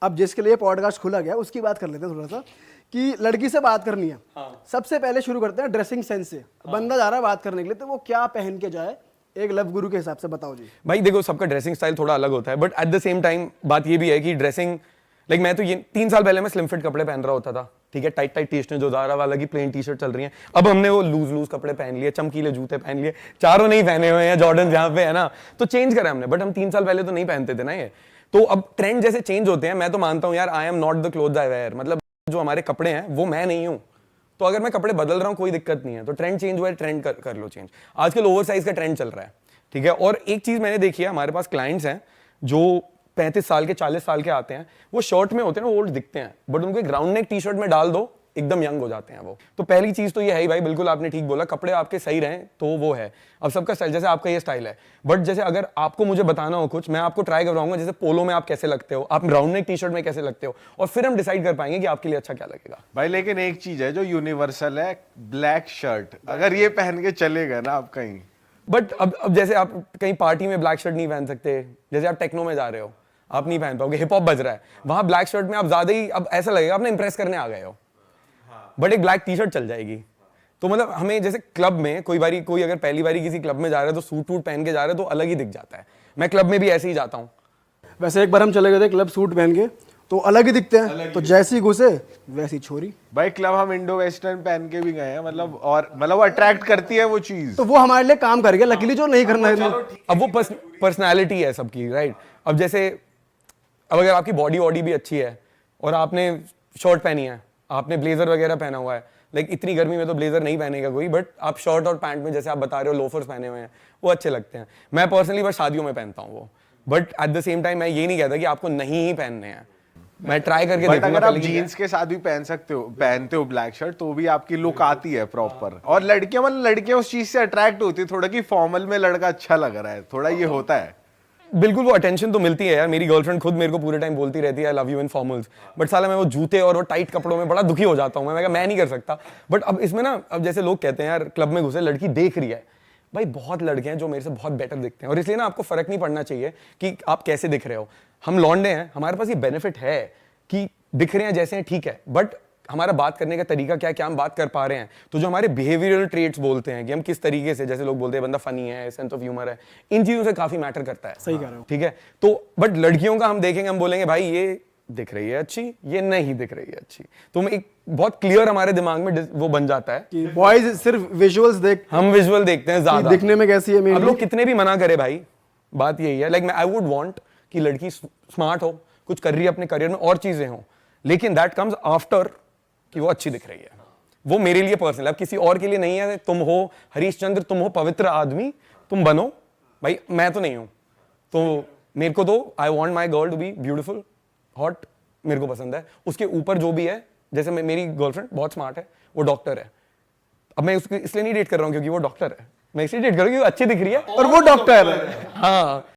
अब जिसके लिए पॉडकास्ट खुला गया उसकी बात कर लेते हैं थोड़ा सा कि लड़की से बात करनी है। सबसे पहले शुरू करते हैं ड्रेसिंग सेंस से। बंदा जा रहा है बात करने के लिए तो वो क्या पहन के जाए एक लव गुरु के हिसाब से, बताओ जी। भाई देखो, सबका ड्रेसिंग स्टाइल थोड़ा अलग होता है, but at the same time बात ये भी है कि ड्रेसिंग लाइक मैं तो ये 3 साल पहले मैं स्लिम फिट कपड़े पहन रहा होता था, ठीक है, टाइट टाइट टी शर्ट जो ज़ारा वाला की प्लेन टी शर्ट चल रही है। अब हमने वो लूज कपड़े पहन लिए, चमकीले जूते पहन लिए, चारों नहीं पहने हुए हैं जॉर्डन जहाँ पे है ना, तो चेंज करा हमने। बट हम 3 साल पहले तो नहीं पहनते थे ना ये। तो अब ट्रेंड जैसे चेंज होते हैं, मैं तो मानता हूँ यार, I am not the cloth I wear, मतलब जो हमारे कपड़े हैं वो मैं नहीं हूँ। तो अगर मैं कपड़े बदल रहा हूँ कोई दिक्कत नहीं है, तो ट्रेंड चेंज हुआ है, ट्रेंड कर लो चेंज। आजकल ओवर साइज का ट्रेंड चल रहा है, ठीक है। और एक चीज मैंने देखी है, हमारे पास क्लाइंट्स हैं जो 35 साल के 40 साल के आते हैं, वो शर्ट में होते हैं ना, ओल्ड दिखते हैं, बट उनको एक राउंड नेक टी शर्ट में डाल दो, एकदम यंग हो जाते हैं वो। तो पहली चीज तो ये है ही भाई, बिल्कुल आपने ठीक बोला, कपड़े आपके सही रहें तो वो है। अब सबका स्टाइल, जैसे आपका ये स्टाइल है, बट जैसे अगर आपको मुझे बताना हो कुछ, मैं आपको ट्राई करवाऊंगा, जैसे पोलो में आप कैसे लगते हो, आप राउंड नेक टी शर्ट में कैसे लगते हो, और फिर हम डिसाइड कर पाएंगे कि आपके लिए अच्छा क्या लगेगा भाई। लेकिन एक चीज है जो यूनिवर्सल है, ब्लैक शर्ट, अगर ये पहन के चलेगा ना आप कहीं, बट अब जैसे आप कहीं पार्टी में ब्लैक शर्ट नहीं पहन सकते, जैसे आप टेक्नो में जा रहे हो, आप नहीं पहन पाओगे, हिप हॉप बज रहा है, वहां ब्लैक शर्ट में आप ज्यादा ही, अब ऐसा लगेगा आपने इंप्रेस करने आ गए हो, बट एक ब्लैक टी शर्ट चल जाएगी। तो मतलब हमें जैसे क्लब में कोई अगर पहली बारी किसी क्लब में जा रहा है तो सूट वूट पहन के जा रहा है तो अलग ही दिख जाता है। मैं क्लब में भी ऐसे ही जाता हूँ। वैसे एक बार हम चले गए थे क्लब सूट पहन के, तो अलग ही दिखते हैं, तो जैसी घुसे वैसी छोरी। भाई क्लब हम इंडो वेस्टर्न पहन के भी गए हैं, मतलब और मतलब अट्रैक्ट करती है वो चीज, तो वो हमारे लिए काम कर गया, लकीली जो नहीं करना है। अब वो पर्सनैलिटी है सबकी, राइट। अब जैसे अब अगर आपकी बॉडी वॉडी भी अच्छी है और आपने शर्ट पहनी है, आपने ब्लेजर वगैरह पहना हुआ है, लाइक इतनी गर्मी में तो ब्लेजर नहीं पहनेगा कोई, बट आप शर्ट और पैंट में जैसे आप बता रहे हो लोफर्स पहने हुए हैं, वो अच्छे लगते हैं। मैं पर्सनली बस शादियों में पहनता हूँ वो, but at the same time मैं ये नहीं कहता कि आपको नहीं ही पहनने हैं, मैं ट्राई करके बट देखूंगा। अगर आप जीन्स के साथ भी पहनते हो ब्लैक शर्ट, तो भी आपकी लुक आती है प्रॉपर। और लड़कियां उस चीज से अट्रैक्ट होती है थोड़ा, कि फॉर्मल में लड़का अच्छा लग रहा है, थोड़ा ये होता है। बिल्कुल, वो अटेंशन तो मिलती है यार। मेरी गर्लफ्रेंड खुद मेरे को पूरे टाइम बोलती रहती है I love you in formals, but साला मैं वो जूते और वो टाइट कपड़ों में बड़ा दुखी हो जाता हूँ। मैं नहीं कर सकता। बट अब इसमें ना, अब जैसे लोग कहते हैं यार क्लब में घुसे लड़की देख रही है, भाई बहुत लड़के हैं जो मेरे से बहुत बेटर दिखते हैं, और इसलिए ना आपको फर्क नहीं पड़ना चाहिए कि आप कैसे दिख रहे हो। हम लौंडे हैं, हमारे पास ये बेनिफिट है कि दिख रहे हैं जैसे हैं, ठीक है, बट हमारा बात करने का तरीका क्या हम बात कर पा रहे हैं। तो जो हमारे बिहेवियरल ट्रेट्स बोलते हैं कि हम किस तरीके से, जैसे लोग बोलते हैं बंदा फनी है, सेंस ऑफ ह्यूमर है, इन चीजों से काफी मैटर करता है। सही कह रहे हो। ठीक है, तो बट लड़कियों का हम देखेंगे, हम बोलेंगे भाई ये दिख रही है अच्छी, ये नहीं दिख रही है अच्छी, तो हम एक बहुत क्लियर हमारे दिमाग में वो बन जाता है कि बॉयज सिर्फ विजुअल्स हम विजुअल देखते हैं ज्यादा, दिखने में कैसी है। अब लोग कितने भी मना करे भाई, बात यही है, लाइक आई वुड वांट कि लड़की स्मार्ट हो, कुछ कर रही है अपने करियर में और चीजें हो, लेकिन दैट कम्स आफ्टर कि वो अच्छी दिख रही है। वो मेरे लिए पर्सनल, अब किसी और के लिए नहीं है। तुम हो हरीशचंद्र, तुम हो पवित्र आदमी, तुम बनो भाई, मैं तो नहीं हूं। तो मेरे को तो I want my girl to be beautiful, hot, मेरे को पसंद है। उसके ऊपर जो भी है, जैसे मेरी गर्लफ्रेंड बहुत स्मार्ट है, वो डॉक्टर है। अब मैं उसको इसलिए नहीं डेट कर रहा हूं क्योंकि वो डॉक्टर है, मैं इसलिए डेट कर रहा हूं क्योंकि वो अच्छी दिख रही है और वो डॉक्टर है। हाँ,